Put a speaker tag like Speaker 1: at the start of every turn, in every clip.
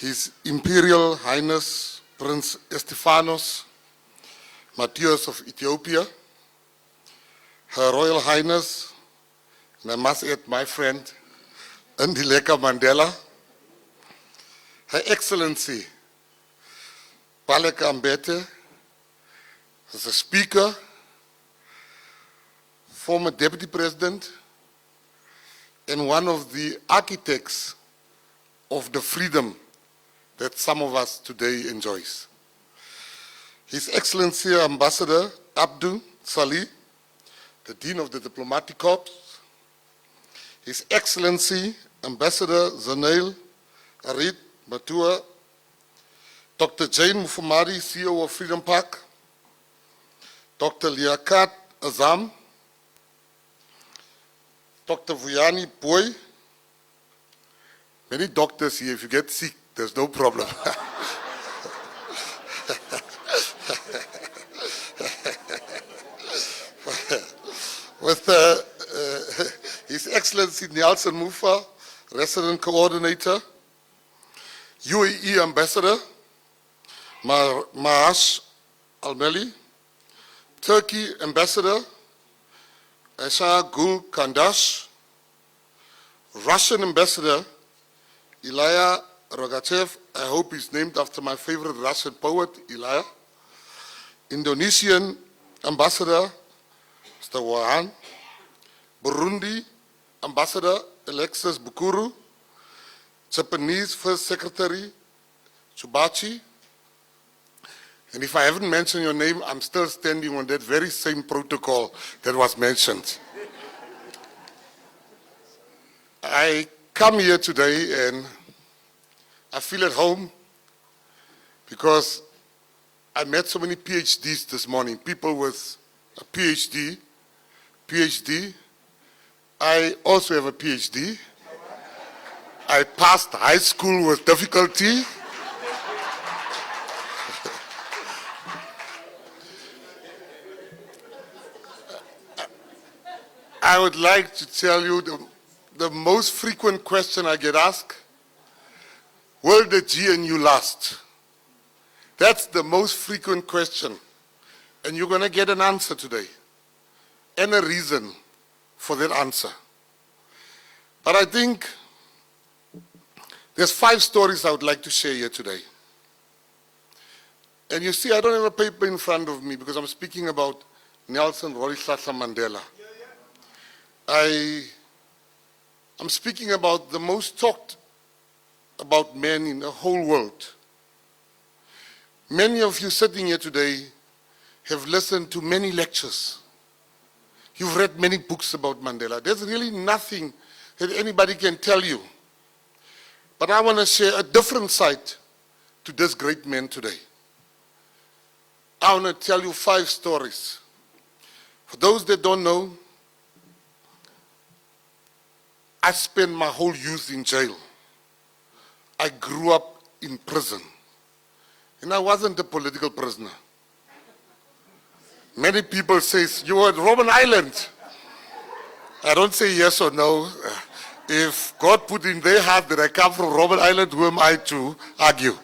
Speaker 1: His Imperial Highness Prince Estefanos Matthias of Ethiopia, Her Royal Highness, and I must add my friend, Ndileka Mandela, Her Excellency, Baleka Mbete, as a Speaker, former Deputy President, and one of the architects of the freedom that some of us today enjoys. His Excellency Ambassador Abdu Salih, the Dean of the Diplomatic Corps, His Excellency Ambassador Zanail Arid Matua, Dr. Jane Mufumari, CEO of Freedom Park, Dr. Liaquat Azam, Dr. Vuyani Boy. Many doctors here, if you get sick, there's no problem. With His Excellency Nelson Mufa, Resident Coordinator, UAE Ambassador Maash Almeli, Turkey Ambassador Asha Gul Kandash, Russian Ambassador Ilya Rogachev, I hope he's named after my favorite Russian poet, Ilya, Indonesian Ambassador Mr. Wahan, Burundi Ambassador Alexis Bukuru, Japanese First Secretary Chubachi, and if I haven't mentioned your name, I'm still standing on that very same protocol that was mentioned. I come here today and I feel at home because I met so many PhDs this morning, people with a PhD. I also have a PhD. I passed high school with difficulty. I would like to tell you the most frequent question I get asked, will the GNU last? That's the most frequent question. And you're going to get an answer today and a reason for that answer. But I think there's 5 stories I would like to share here today. And you see, I don't have a paper in front of me because I'm speaking about Nelson Mandela. I'm speaking about the most talked about man in the whole world. Many of you sitting here today have listened to many lectures. You've read many books about Mandela. There's really nothing that anybody can tell you. But I want to share a different side to this great man today. I want to tell you 5 stories. For those that don't know, I spent my whole youth in jail. I grew up in prison. And I wasn't a political prisoner. Many people say, you were at Robben Island. I don't say yes or no. If God put in their heart that I come from Robben Island, who am I to argue?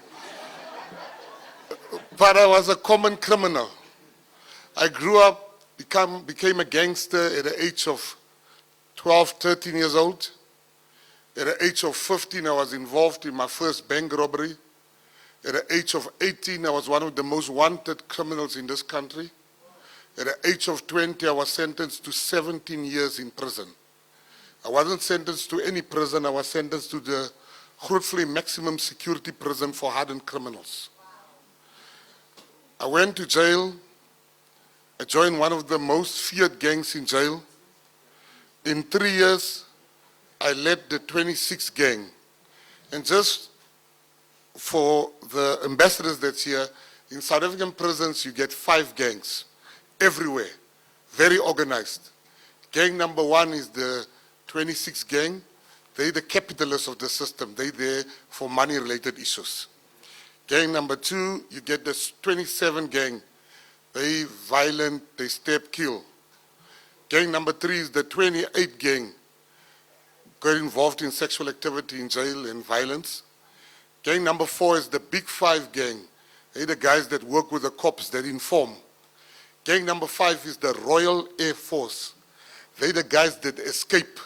Speaker 1: But I was a common criminal. I grew up, became a gangster at the age of 12, 13 years old. At the age of 15, I was involved in my first bank robbery. At the age of 18, I was one of the most wanted criminals in this country. At the age of 20, I was sentenced to 17 years in prison. I wasn't sentenced to any prison, I was sentenced to the Grootfontein maximum security prison for hardened criminals. I went to jail. I joined one of the most feared gangs in jail. In 3 years, I led the 26th gang. And just for the ambassadors that's here, in South African prisons, you get 5 gangs everywhere, very organized. Gang number 1 is the 26th gang. They're the capitalists of the system. They're there for money-related issues. Gang number 2, you get the 27 gang. They violent, they stab, kill. Gang number 3 is the 28 gang. Got involved in sexual activity in jail and violence. Gang number 4 is the Big Five gang. They're the guys that work with the cops, that inform. Gang number 5 is the Royal Air Force. They're the guys that escape.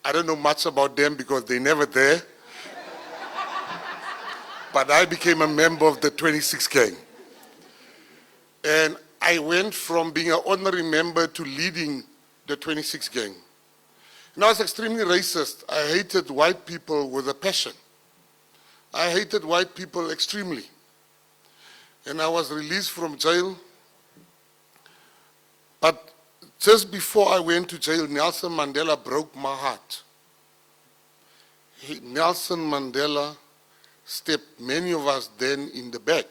Speaker 1: I don't know much about them because they're never there. But I became a member of the 26 gang. And I went from being an honorary member to leading the 26 gang. And I was extremely racist. I hated white people with a passion. I hated white people extremely. And I was released from jail. But just before I went to jail, Nelson Mandela broke my heart. Nelson Mandela stabbed many of us then in the back.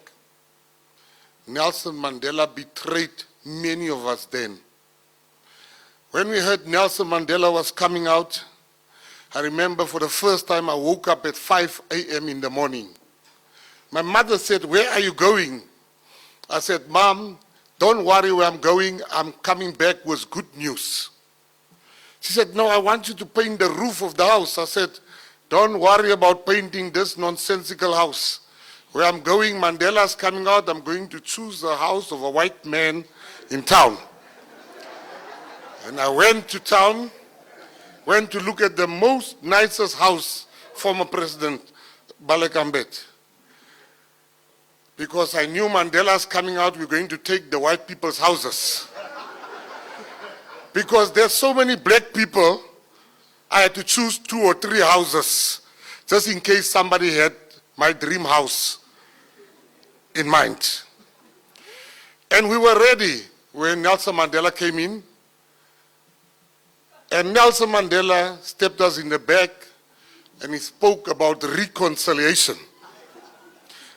Speaker 1: Nelson Mandela betrayed many of us then. When we heard Nelson Mandela was coming out, I remember for the first time I woke up at 5 a.m. in the morning. My mother said, "Where are you going?" I said, "Mom, don't worry where I'm going. I'm coming back with good news." She said, "No, I want you to paint the roof of the house." I said, "Don't worry about painting this nonsensical house. Where I'm going, Mandela's coming out. I'm going to choose the house of a white man in town." And I went to town, went to look at the most nicest house, former President Balekambet. Because I knew Mandela's coming out, we're going to take the white people's houses. Because there's so many black people, I had to choose 2 or 3 houses, just in case somebody had my dream house in mind. And we were ready when Nelson Mandela came in. And Nelson Mandela stepped us in the back and he spoke about reconciliation.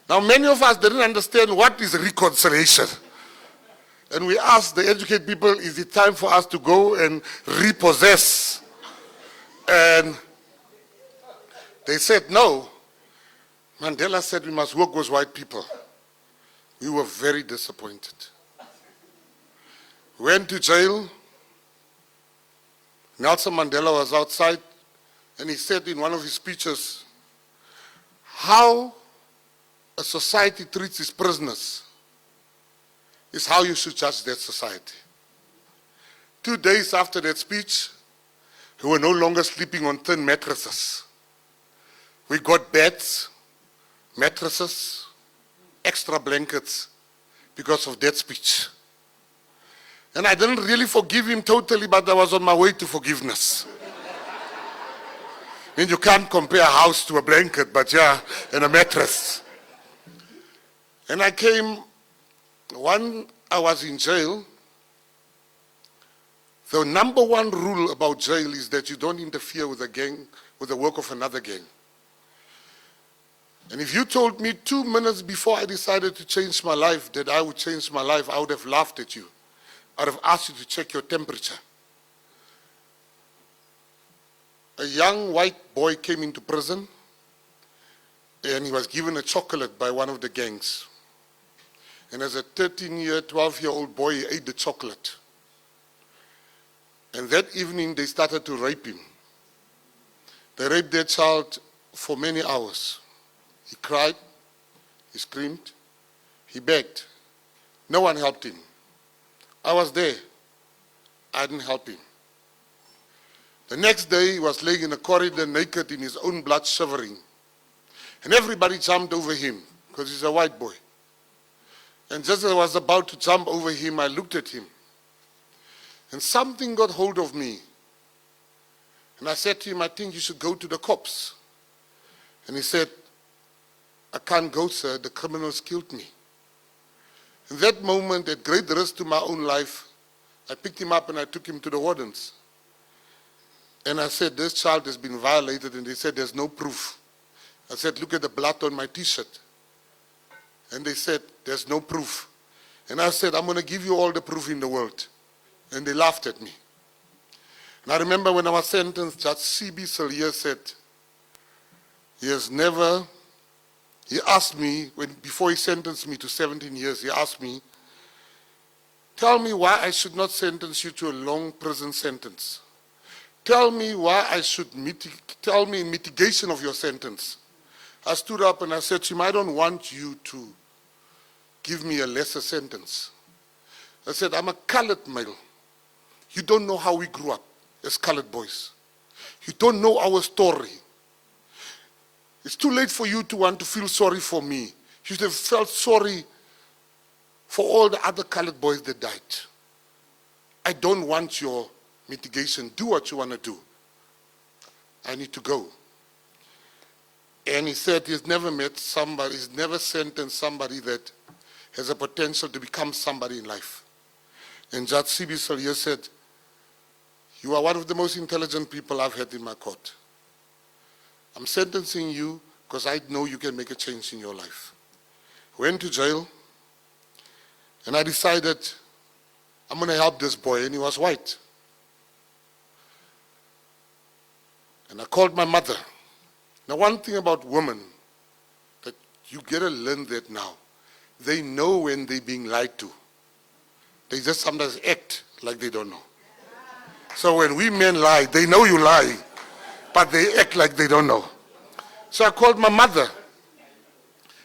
Speaker 1: Now, many of us didn't understand what is reconciliation. And we asked the educated people, is it time for us to go and repossess? And they said no. Mandela said we must work with white people. We were very disappointed. Went to jail. Nelson Mandela was outside and he said in one of his speeches, how a society treats its prisoners is how you should judge that society. 2 days after that speech, we were no longer sleeping on thin mattresses. We got beds, mattresses, extra blankets because of that speech. And I didn't really forgive him totally, but I was on my way to forgiveness. I mean, you can't compare a house to a blanket, but yeah, and a mattress. And I came, when I was in jail, the number 1 rule about jail is that you don't interfere with a gang, with the work of another gang. And if you told me 2 minutes before I decided to change my life that I would change my life, I would have laughed at you. I would have asked you to check your temperature. A young white boy came into prison and he was given a chocolate by one of the gangs. And as a 12-year-old boy, he ate the chocolate. And that evening, they started to rape him. They raped that child for many hours. He cried, he screamed, he begged. No one helped him. I was there. I didn't help him. The next day, he was laying in a corridor naked in his own blood, shivering. And everybody jumped over him because he's a white boy. And just as I was about to jump over him, I looked at him. And something got hold of me. And I said to him, I think you should go to the cops. And he said, I can't go, sir. The criminals killed me. In that moment, at great risk to my own life, I picked him up and I took him to the wardens. And I said, this child has been violated. And they said, there's no proof. I said, look at the blood on my T-shirt. And they said, there's no proof. And I said, I'm going to give you all the proof in the world. And they laughed at me. And I remember when I was sentenced, Judge C.B. Salier said, he asked me, before he sentenced me to 17 years, he asked me, tell me why I should not sentence you to a long prison sentence. Tell me why I should tell me mitigation of your sentence. I stood up and I said to him, I don't want you to give me a lesser sentence. I said, I'm a colored male. You don't know how we grew up as colored boys. You don't know our story. It's too late for you to want to feel sorry for me. You should have felt sorry for all the other colored boys that died. I don't want your mitigation. Do what you want to do. I need to go. And he said he's never met somebody, he's never sentenced somebody that has a potential to become somebody in life. And Judge Sibisel here said, you are one of the most intelligent people I've had in my court. I'm sentencing you because I know you can make a change in your life. Went to jail, and I decided I'm going to help this boy, and he was white. And I called my mother. Now, one thing about women, that you get to learn that now. They know when they're being lied to. They just sometimes act like they don't know. So when we men lie, they know you lie, but they act like they don't know. So I called my mother.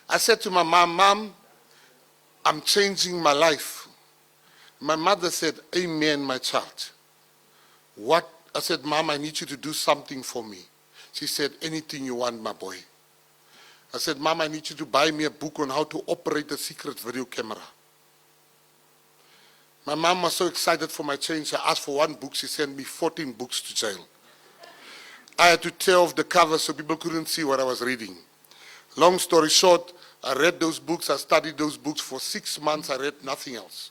Speaker 1: I said to my mom, Mom, I'm changing my life. My mother said, Amen, my child. What? I said, Mom, I need you to do something for me. She said, anything you want, my boy. I said, Mom, I need you to buy me a book on how to operate a secret video camera. My mom was so excited for my change. I asked for one book. She sent me 14 books to jail. I had to tear off the cover so people couldn't see what I was reading. Long story short, I read those books. I studied those books for 6 months. I read nothing else.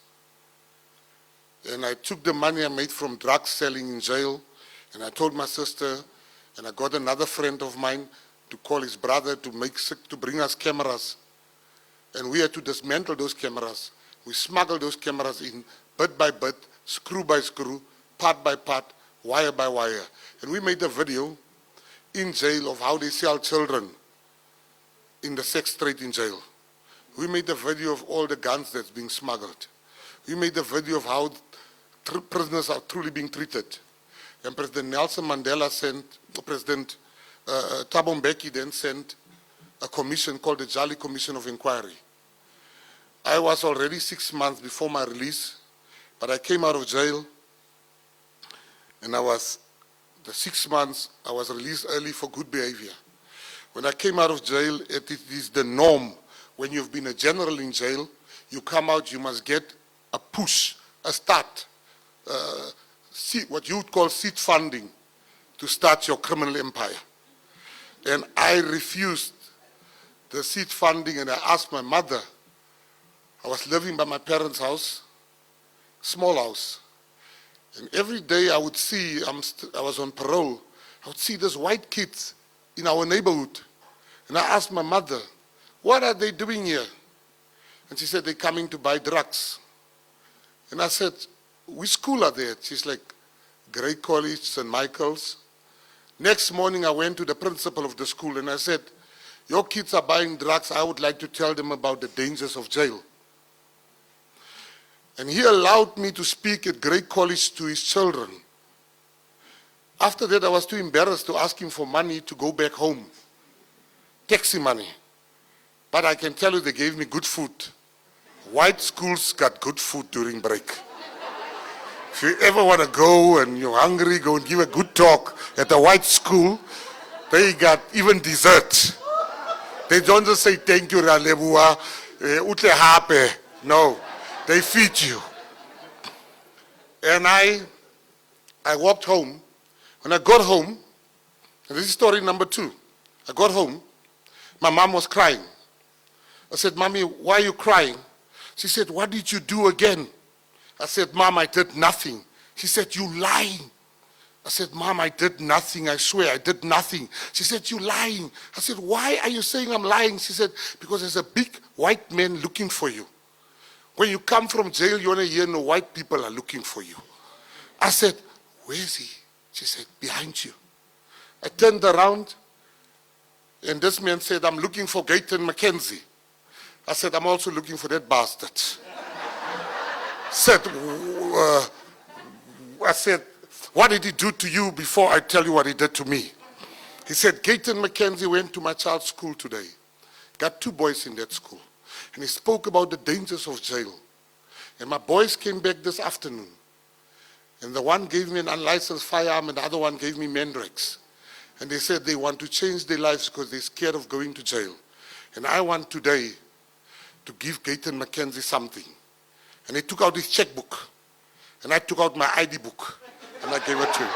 Speaker 1: And I took the money I made from drug selling in jail, and I told my sister, and I got another friend of mine to call his brother to bring us cameras. And we had to dismantle those cameras. We smuggled those cameras in bit by bit, screw by screw, part by part, wire by wire. And we made a video in jail of how they sell children in the sex trade in jail. We made a video of all the guns that's being smuggled. We made a video of how prisoners are truly being treated. And President Nelson Mandela President Thabo Mbeki then sent a commission called the Jali Commission of Inquiry. I was already 6 months before my release, but I came out of jail, and the 6 months, I was released early for good behavior. When I came out of jail, it is the norm. When you've been a general in jail, you come out, you must get a push, a start, what you would call seed funding to start your criminal empire. And I refused the seed funding, and I asked my mother. I was living by my parents' house, small house. And every day I would see, I was on parole, I would see these white kids in our neighborhood. And I asked my mother, what are they doing here? And she said, they're coming to buy drugs. And I said, which school are they at? She's like, Great College, St. Michael's. Next morning I went to the principal of the school and I said, your kids are buying drugs, I would like to tell them about the dangers of jail. And he allowed me to speak at Great College to his children. After that, I was too embarrassed to ask him for money to go back home. Taxi money. But I can tell you they gave me good food. White schools got good food during break. If you ever want to go and you're hungry, go and give a good talk at a white school, they got even dessert. They don't just say, thank you, Ralebua, utle hape. No. They feed you. And I walked home. When I got home, and this is story number 2. I got home, my mom was crying. I said, Mommy, why are you crying? She said, what did you do again? I said, Mom, I did nothing. She said, you lying. I said, Mom, I did nothing. I swear, I did nothing. She said, you lying. I said, why are you saying I'm lying? She said, because there's a big white man looking for you. When you come from jail, you want to hear no white people are looking for you. I said, where is he? She said, behind you. I turned around, and this man said, I'm looking for Gayton McKenzie. I said, I'm also looking for that bastard. I said, what did he do to you before I tell you what he did to me? He said, Gayton McKenzie went to my child's school today. Got 2 boys in that school. And he spoke about the dangers of jail. And my boys came back this afternoon. And the one gave me an unlicensed firearm and the other one gave me mandrakes. And they said they want to change their lives because they're scared of going to jail. And I want today to give Gayton McKenzie something. And he took out his checkbook. And I took out my ID book. And I gave it to him.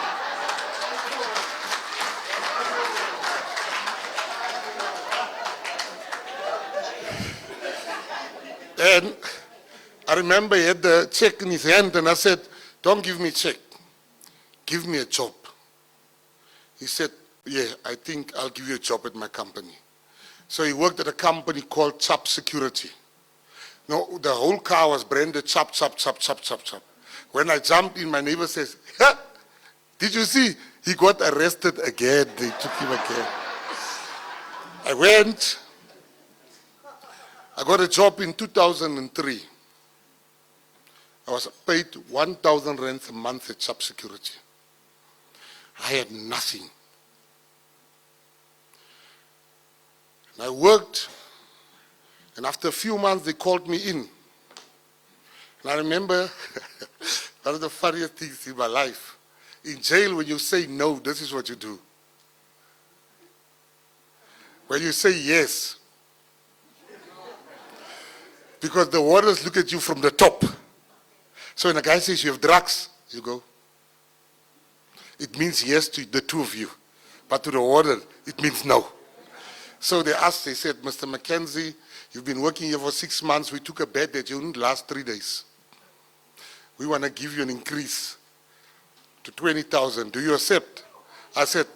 Speaker 1: And I remember he had the check in his hand and I said, don't give me a check. Give me a job. He said, yeah, I think I'll give you a job at my company. So he worked at a company called Chop Security. No, the whole car was branded Chop, Chop, Chop, Chop, Chop, Chop. When I jumped in, my neighbor says, ha, did you see? He got arrested again. They took him again. I went. I got a job in 2003. I was paid 1,000 rands a month at Chop Security. I had nothing. And I worked, and after a few months they called me in. And I remember one of the funniest things in my life. In jail, when you say no, this is what you do. When you say yes, because the warders look at you from the top. So when a guy says you have drugs, you go. It means yes to the 2 of you. But to the warden, it means no. So they asked, they said, Mr. McKenzie, you've been working here for 6 months. We took a bet that you wouldn't last 3 days. We want to give you an increase to 20,000. Do you accept? I said,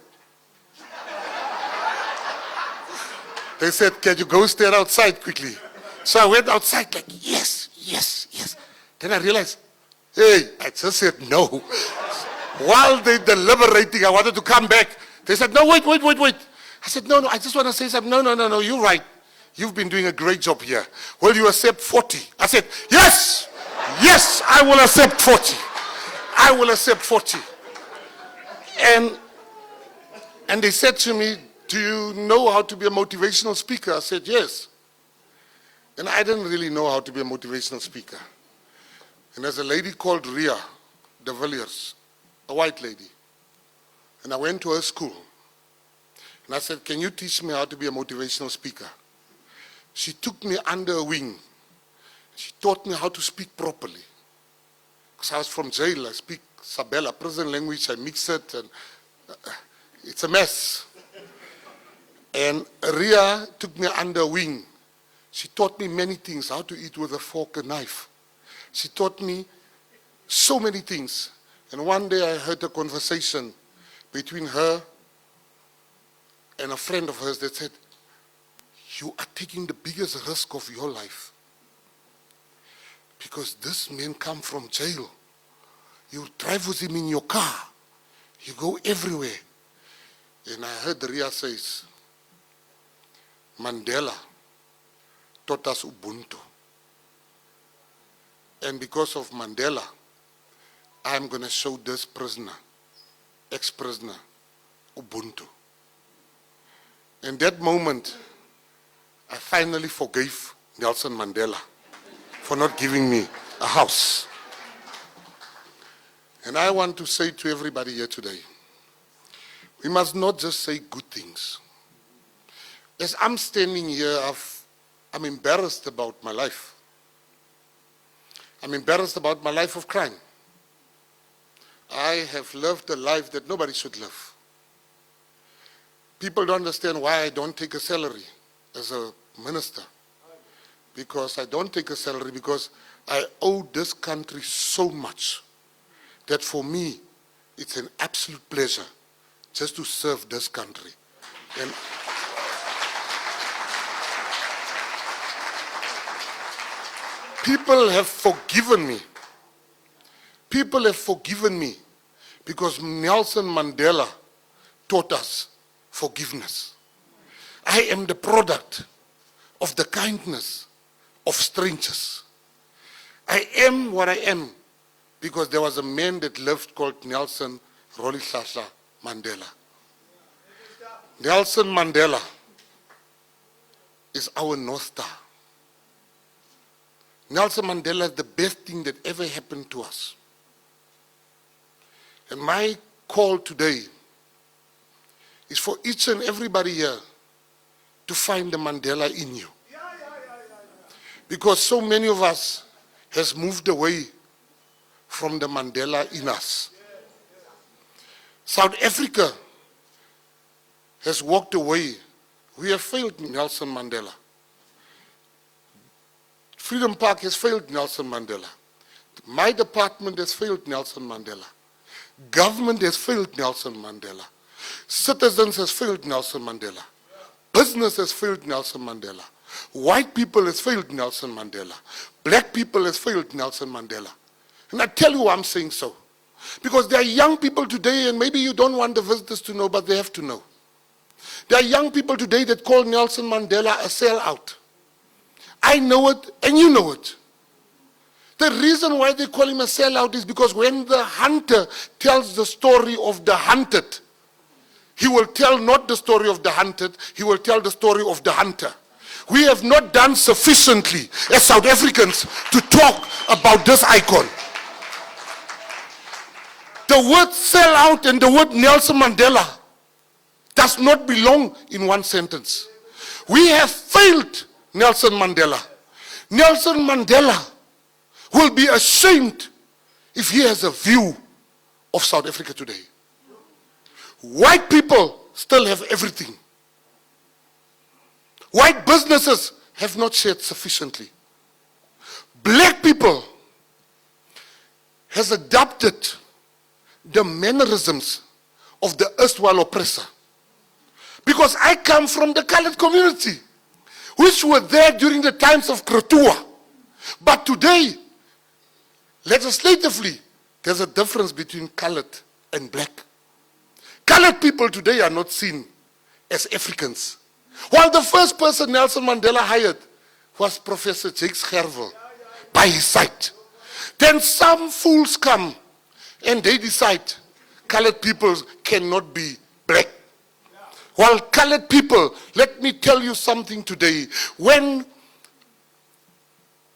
Speaker 1: they said, can you go stand outside quickly? So I went outside like, yes, yes, yes. Then I realized, hey, I just said no. While they deliberating, I wanted to come back. They said, no, wait. I said, no, I just want to say something. No, you're right. You've been doing a great job here. Will you accept 40? I said, yes, I will accept 40. I will accept 40. And they said to me, do you know how to be a motivational speaker? I said, yes. And I didn't really know how to be a motivational speaker. And there's a lady called Ria de Villiers, a white lady. And I went to her school. And I said, can you teach me how to be a motivational speaker? She took me under her wing. She taught me how to speak properly. Because I was from jail, I speak Sabella, prison language, I mix it, and it's a mess. And Ria took me under her wing. She taught me many things, how to eat with a fork and knife. She taught me so many things. And one day I heard a conversation between her and a friend of hers that said, you are taking the biggest risk of your life. Because this man come from jail. You drive with him in your car. You go everywhere. And I heard Ria says, Mandela taught us Ubuntu. And because of Mandela, I'm going to show this prisoner, ex-prisoner, Ubuntu. In that moment, I finally forgave Nelson Mandela for not giving me a house. And I want to say to everybody here today, we must not just say good things. As I'm standing here, I'm embarrassed about my life. I'm embarrassed about my life of crime. I have lived a life that nobody should live. People don't understand why I don't take a salary as a minister. Because I don't take a salary because I owe this country so much that for me, it's an absolute pleasure just to serve this country. And people have forgiven me. People have forgiven me because Nelson Mandela taught us forgiveness. I am the product of the kindness of strangers. I am what I am because there was a man that lived called Nelson Rolihlahla Mandela. Nelson Mandela is our North Star. Nelson Mandela is the best thing that ever happened to us. And my call today is for each and everybody here to find the Mandela in you. Because so many of us has moved away from the Mandela in us. South Africa has walked away. We have failed Nelson Mandela. Freedom Park has failed Nelson Mandela. My department has failed Nelson Mandela. Government has failed Nelson Mandela. Citizens has failed Nelson Mandela. Business has failed Nelson Mandela. White people has failed Nelson Mandela. Black people has failed Nelson Mandela. And I tell you why I'm saying so. Because there are young people today, and maybe you don't want the visitors to know, but they have to know. There are young people today that call Nelson Mandela a sellout. I know it, and you know it. The reason why they call him a sellout is because when the hunter tells the story of the hunted, he will tell not the story of the hunted, he will tell the story of the hunter. We have not done sufficiently as South Africans to talk about this icon. The word sellout and the word Nelson Mandela does not belong in one sentence. We have failed Nelson Mandela. Nelson Mandela will be ashamed if he has a view of South Africa today. White people still have everything. White businesses have not shared sufficiently. Black people has adopted the mannerisms of the erstwhile oppressor. Because I come from the colored community, which were there during the times of Krotua. But today, legislatively, there's a difference between colored and black. Colored people today are not seen as Africans. While the first person Nelson Mandela hired was Professor Jakes Gerwel by his side. Then some fools come and they decide colored people cannot be black. While colored people, let me tell you something today. When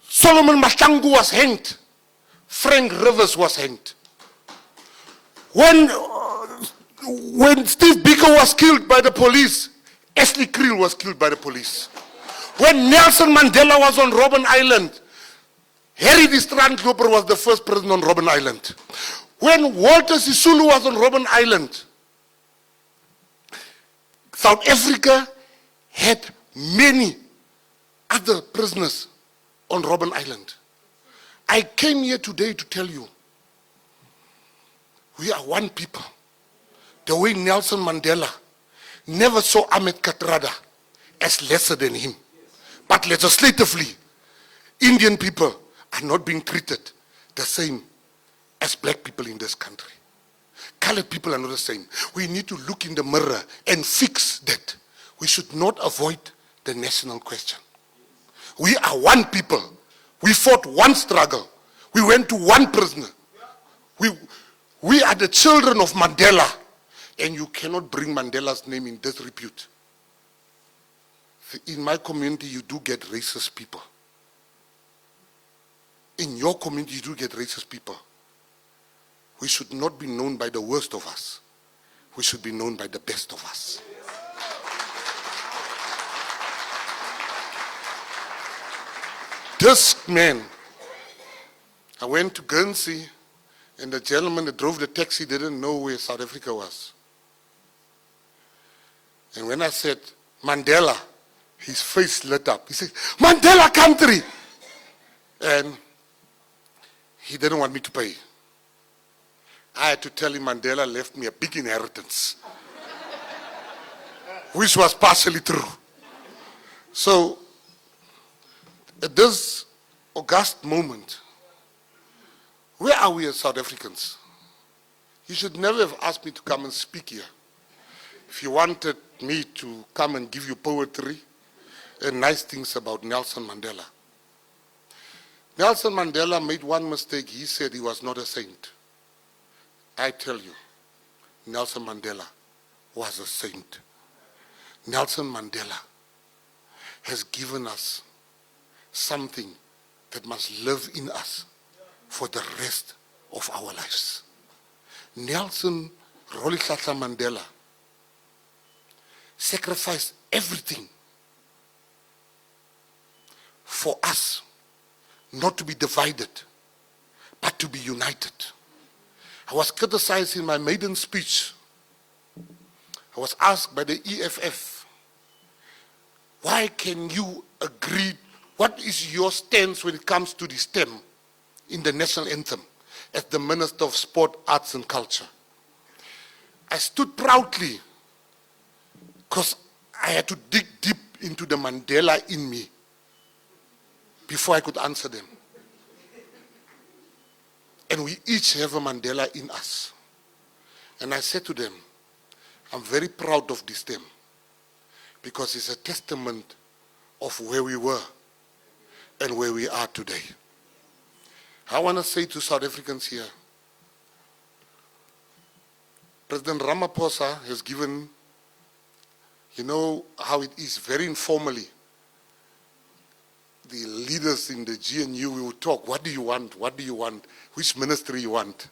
Speaker 1: Solomon Mahlangu was hanged, Frank Rivers was hanged. When Steve Biko was killed by the police, Ashley Creel was killed by the police. When Nelson Mandela was on Robben Island, Harry the Strandloper was the first president on Robben Island. When Walter Sisulu was on Robben Island, South Africa had many other prisoners on Robben Island. I came here today to tell you, we are one people. The way Nelson Mandela never saw Ahmed Kathrada as lesser than him. But legislatively, Indian people are not being treated the same as black people in this country. Colored people are not the same. We need to look in the mirror and fix that. We should not avoid the national question. We are one people. We fought one struggle. We went to one prisoner. We are the children of Mandela. And you cannot bring Mandela's name in disrepute. In my community, you do get racist people. In your community, you do get racist people. We should not be known by the worst of us. We should be known by the best of us. This man, I went to Guernsey, and the gentleman that drove the taxi didn't know where South Africa was. And when I said, Mandela, his face lit up. He said, Mandela country! And he didn't want me to pay. I had to tell him Mandela left me a big inheritance, which was partially true. So, at this august moment, where are we as South Africans? You should never have asked me to come and speak here. If you wanted me to come and give you poetry and nice things about Nelson Mandela. Nelson Mandela made one mistake. He said he was not a saint. I tell you, Nelson Mandela was a saint. Nelson Mandela has given us something that must live in us for the rest of our lives. Nelson Rolihlahla Mandela sacrificed everything for us not to be divided, but to be united. I was criticized in my maiden speech. I was asked by the EFF, why can you agree, what is your stance when it comes to the STEM in the national anthem as the Minister of Sport, Arts and Culture? I stood proudly because I had to dig deep into the Mandela in me before I could answer them. And we each have a Mandela in us. And I said to them, I'm very proud of this STEM because it's a testament of where we were and where we are today. I want to say to South Africans here, President Ramaphosa has given, you know how it is, very informally. The leaders in the GNU, we would talk, what do you want? What do you want? Which ministry you want?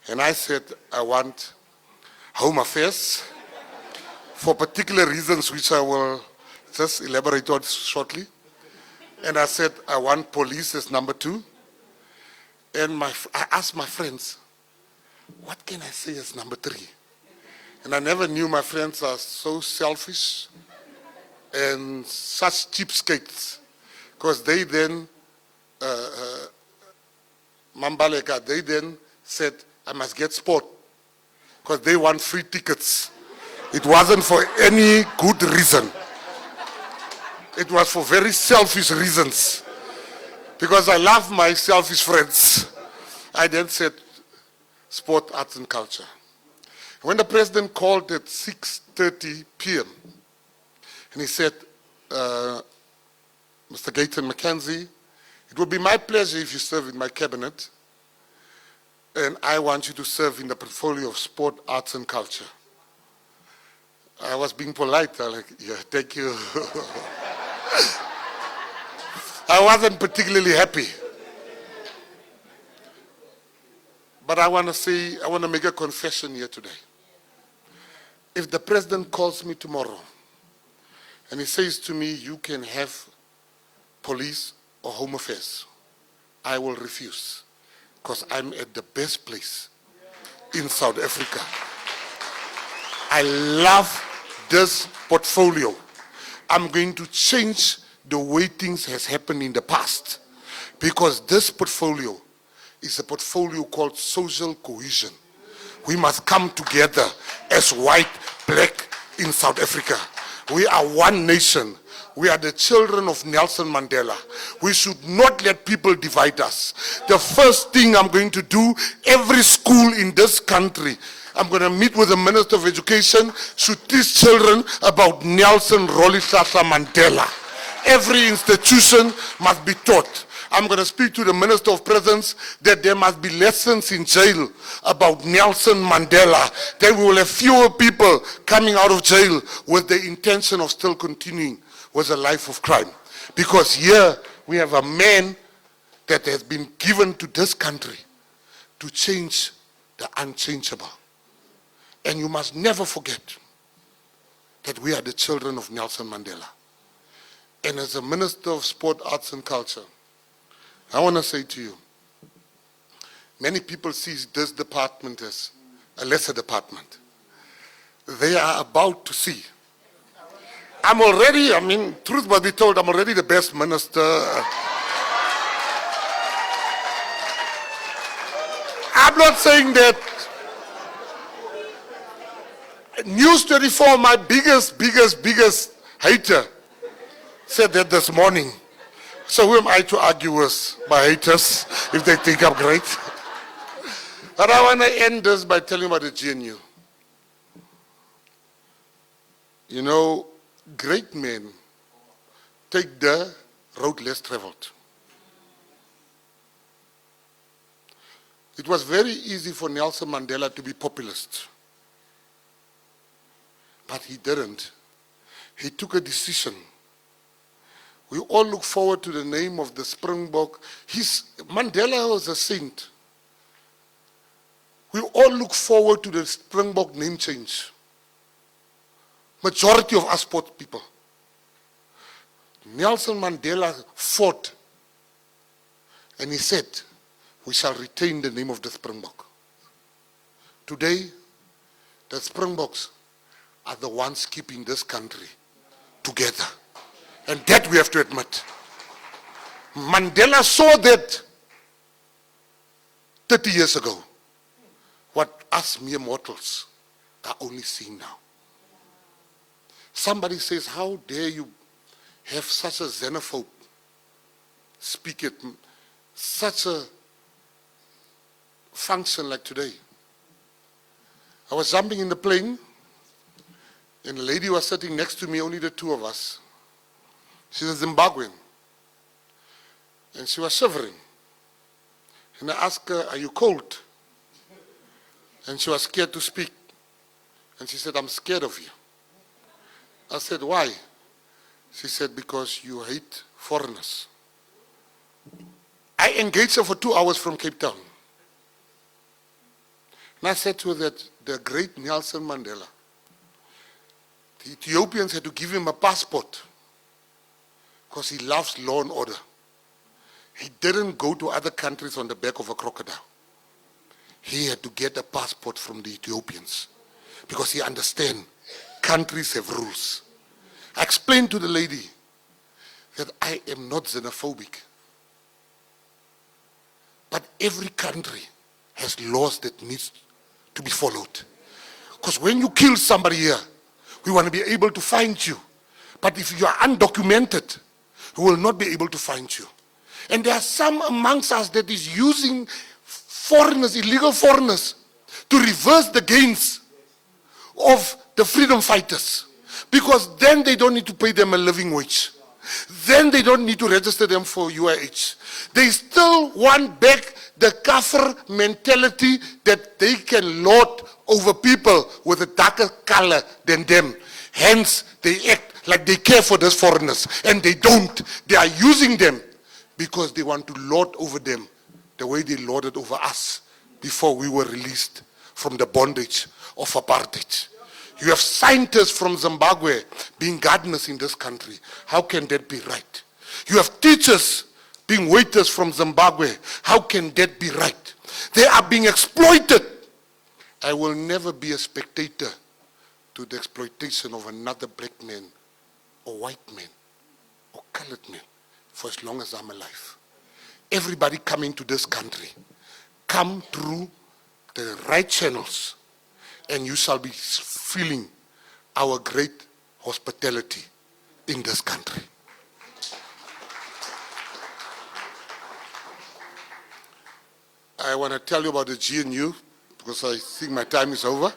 Speaker 1: And I said, I want Home Affairs for particular reasons which I will just elaborate on shortly. And I said, I want police as number 2. And I asked my friends, what can I say as number 3? And I never knew my friends are so selfish and such cheapskates. Because they then, Mambaleka, they then said, I must get sport. Because they want free tickets. It wasn't for any good reason. It was for very selfish reasons. Because I love my selfish friends. I then said, sport, arts and culture. When the president called at 6:30 p.m. and he said, Mr. Gayton, McKenzie, it would be my pleasure if you serve in my cabinet, and I want you to serve in the portfolio of sport, arts and culture. I was being polite. I was like, yeah, thank you. I wasn't particularly happy. But I want to make a confession here today. If the president calls me tomorrow and he says to me, you can have police or home affairs, I will refuse because I'm at the best place in South Africa. I love this portfolio. I'm going to change the way things has happened in the past because this portfolio is a portfolio called social cohesion. We must come together as white, black in South Africa. We are one nation. We are the children of Nelson Mandela. We should not let people divide us. The first thing I'm going to do, every school in this country, I'm going to meet with the Minister of Education, should teach children about Nelson Rolihlahla Mandela. Every institution must be taught. I'm going to speak to the Minister of Prisons that there must be lessons in jail about Nelson Mandela. Then we will have fewer people coming out of jail with the intention of still continuing with a life of crime. Because here we have a man that has been given to this country to change the unchangeable. And you must never forget that we are the children of Nelson Mandela. And as a Minister of Sport, Arts and Culture, I want to say to you, many people see this department as a lesser department. They are about to see. I'm already, truth must be told, I'm already the best minister. I'm not saying that. News 24, my biggest hater, said that this morning. So who am I to argue with my haters if they think I'm great? But I want to end this by telling you about the GNU. You know, great men take the road less traveled. It was very easy for Nelson Mandela to be populist. But he didn't. he took a decision. We all look forward to the name of the Springbok. Mandela was a saint. We all look forward to the Springbok name change. Majority of us sport people. Nelson Mandela fought, and he said, we shall retain the name of the Springbok. Today, the Springboks are the ones keeping this country together. And that we have to admit. Mandela saw that 30 years ago. What us mere mortals are only seeing now. Somebody says, how dare you have such a xenophobe speak at such a function like today? I was jumping in the plane, and a lady was sitting next to me, only the two of us. She's a Zimbabwean, and she was shivering. And I asked her, are you cold? And she was scared to speak. And she said, I'm scared of you. I said, why? She said, because you hate foreigners. I engaged her for 2 hours from Cape Town. And I said to her that the great Nelson Mandela, the Ethiopians had to give him a passport because he loves law and order. He didn't go to other countries on the back of a crocodile. He had to get a passport from the Ethiopians because he understands countries have rules. I explained to the lady that I am not xenophobic, but every country has laws that needs to be followed. Because when you kill somebody here, we want to be able to find you. But if you are undocumented, we will not be able to find you. And there are some amongst us that is using foreigners, illegal foreigners, to reverse the gains of the freedom fighters. Because then they don't need to pay them a living wage. Then they don't need to register them for UIH. They still want back the kafir mentality that they can lord over people with a darker color than them. Hence, they act like they care for those foreigners. And they don't. They are using them because they want to lord over them the way they lorded over us before we were released from the bondage of apartheid. You have scientists from Zimbabwe being gardeners in this country. How can that be right? You have teachers being waiters from Zimbabwe. How can that be right? They are being exploited. I will never be a spectator to the exploitation of another black man or white man or colored man for as long as I'm alive. Everybody coming to this country, come through the right channels, and you shall be feeling our great hospitality in this country. I want to tell you about the GNU because I think my time is over.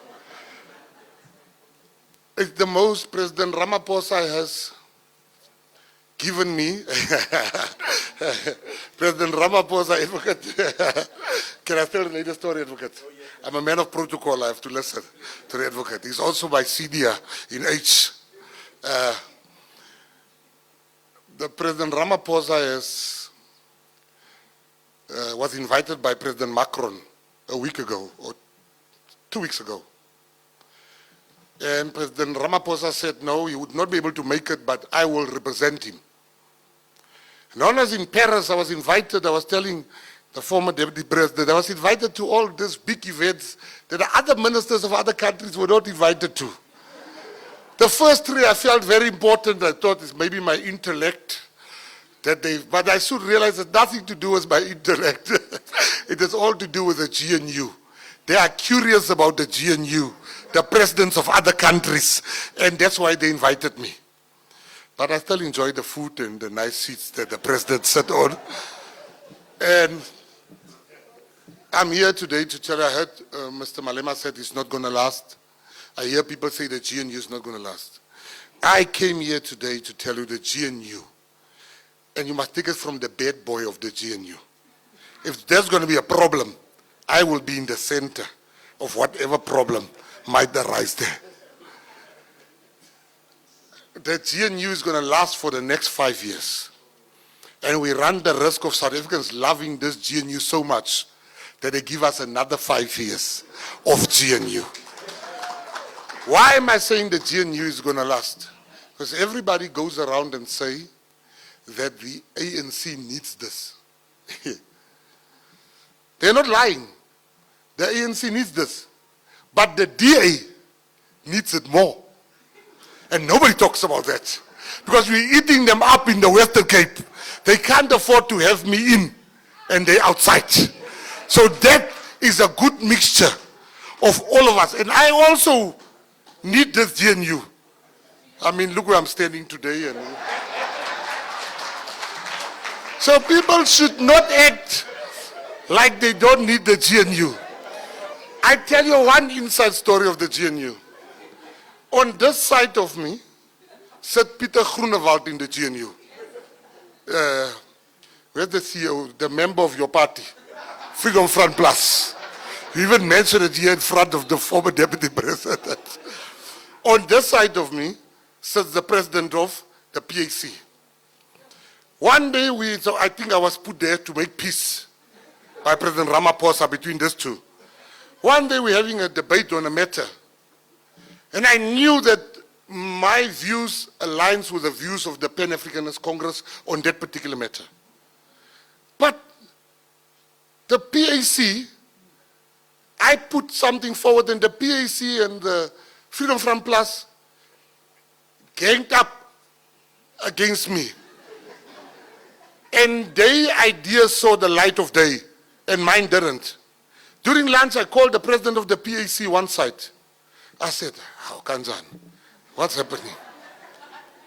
Speaker 1: It's the most President Ramaphosa has given me. President Ramaphosa, advocate. Can I tell the latest story, advocate? I'm a man of protocol. I have to listen to the advocate. He's also my senior in age. The President Ramaphosa was invited by President Macron a week ago or 2 weeks ago. And President Ramaphosa said no, he would not be able to make it, but I will represent him. And when I was in Paris, I was invited, I was telling the former deputy president, I was invited to all these big events that the other ministers of other countries were not invited to. The first three I felt very important. I thought it's maybe my intellect, but I soon realized it has nothing to do with my intellect. It has all to do with the GNU. They are curious about the GNU, the presidents of other countries, and that's why they invited me. But I still enjoy the food and the nice seats that the president sat on. And I'm here today to tell you, I heard Mr. Malema said it's not going to last. I hear people say the GNU is not going to last. I came here today to tell you the GNU, and you must take it from the bad boy of the GNU. If there's going to be a problem, I will be in the center of whatever problem might arise there. the GNU is going to last for the next 5 years. And we run the risk of South Africans loving this GNU so much that they give us another 5 years of GNU. Why am I saying the GNU is going to last? Because everybody goes around and say that the ANC needs this. They're not lying. The ANC needs this. But the DA needs it more. And nobody talks about that. Because we're eating them up in the Western Cape. They can't afford to have me in and they're outside. So that is a good mixture of all of us. And I also need this GNU. I mean, look where I'm standing today. And so people should not act like they don't need the GNU. I tell you one inside story of the GNU. On this side of me, sat Peter Groenewald in the GNU. Where's the CEO, the member of your party? Freedom Front Plus. You even mentioned it here in front of the former deputy president. On this side of me sits the president of the PAC. One day, so I think I was put there to make peace by President Ramaphosa between these two. One day we're having a debate on a matter. And I knew that my views aligns with the views of the Pan-Africanist Congress on that particular matter. But the PAC, I put something forward and the PAC and the Freedom Front Plus ganged up against me. And their ideas saw the light of day and mine didn't. During lunch, I called the president of the PAC one side. I said, how Kanjan? What's happening?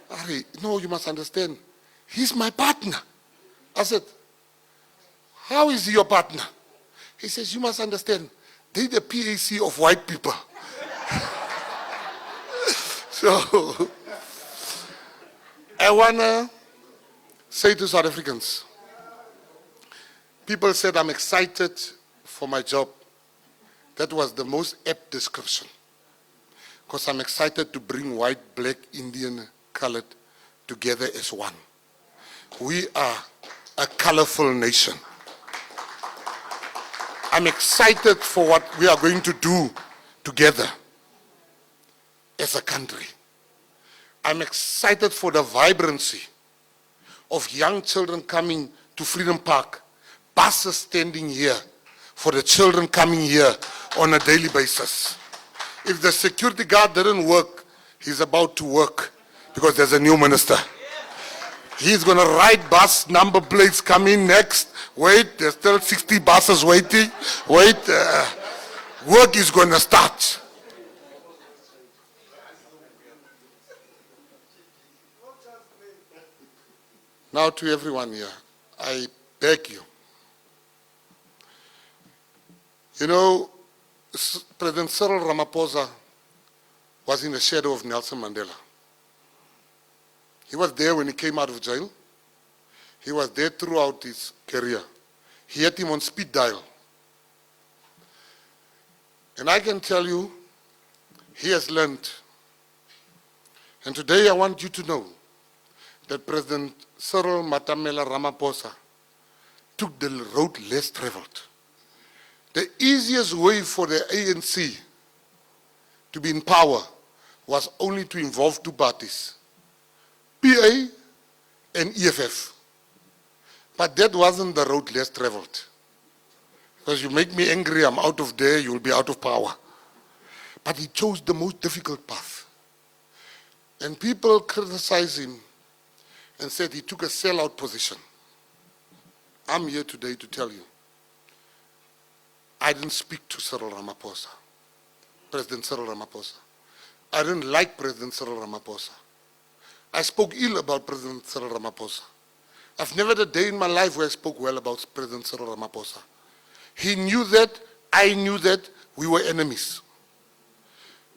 Speaker 1: Ari, no, you must understand. He's my partner. I said, how is he your partner? He says, you must understand, they're the PAC of white people. So, I want to say to South Africans, people said I'm excited for my job. That was the most apt description. Because I'm excited to bring white, black, Indian, colored together as one. We are a colorful nation. I'm excited for what we are going to do together as a country. I'm excited for the vibrancy of young children coming to Freedom Park, buses standing here for the children coming here on a daily basis. If the security guard didn't work, he's about to work because there's a new minister. He's going to write bus number plates coming next. Wait, there's still 60 buses waiting. Wait, work is going to start. Now to everyone here, I beg you. You know, President Cyril Ramaphosa was in the shadow of Nelson Mandela. He was there when he came out of jail. He was there throughout his career. He had him on speed dial. And I can tell you, he has learned. And today I want you to know that President Cyril Matamela Ramaphosa took the road less traveled. The easiest way for the ANC to be in power was only to involve two parties, PA and EFF. But that wasn't the road less traveled. Because you make me angry, I'm out of there, you'll be out of power. But he chose the most difficult path. And people criticized him and said he took a sellout position. I'm here today to tell you, I didn't speak to Cyril Ramaphosa, President Cyril Ramaphosa. I didn't like President Cyril Ramaphosa. I spoke ill about President Cyril Ramaphosa. I've never had a day in my life where I spoke well about President Cyril Ramaphosa. He knew that, I knew that, we were enemies.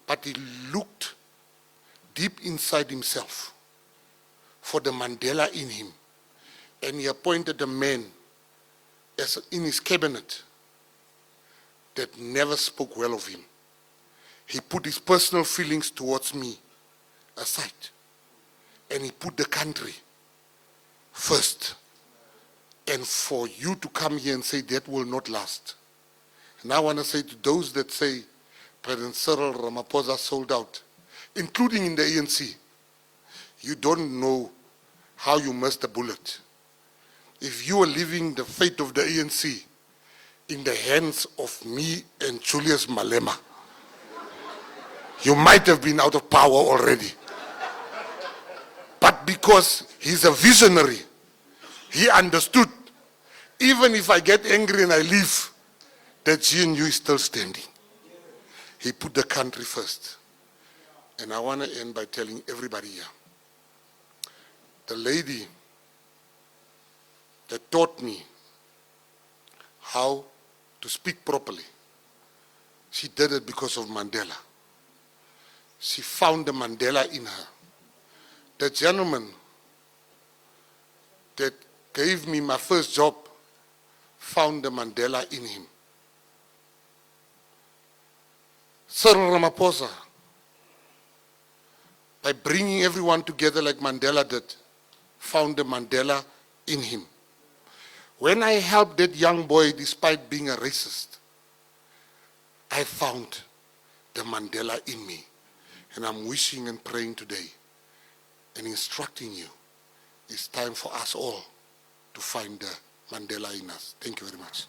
Speaker 1: But he looked deep inside himself for the Mandela in him. And he appointed a man as in his cabinet that never spoke well of him. He put his personal feelings towards me aside. and he put the country first. And for you to come here and say that will not last. And I want to say to those that say President Cyril Ramaphosa sold out, including in the ANC, you don't know how you missed the bullet. If you were leaving the fate of the ANC in the hands of me and Julius Malema, you might have been out of power already. But because he's a visionary, he understood, even if I get angry and I leave, that GNU is still standing. He put the country first. And I want to end by telling everybody here, the lady that taught me how to speak properly, she did it because of Mandela. She found the Mandela in her. The gentleman that gave me my first job found the Mandela in him. Cyril Ramaphosa, by bringing everyone together like Mandela did, found the Mandela in him. When I helped that young boy, despite being a racist, I found the Mandela in me. And I'm wishing and praying today and instructing you, it's time for us all to find the Mandela in us. Thank you very much.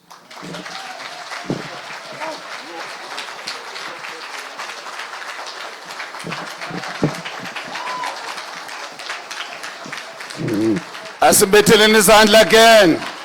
Speaker 2: Asibetheleni izandla again.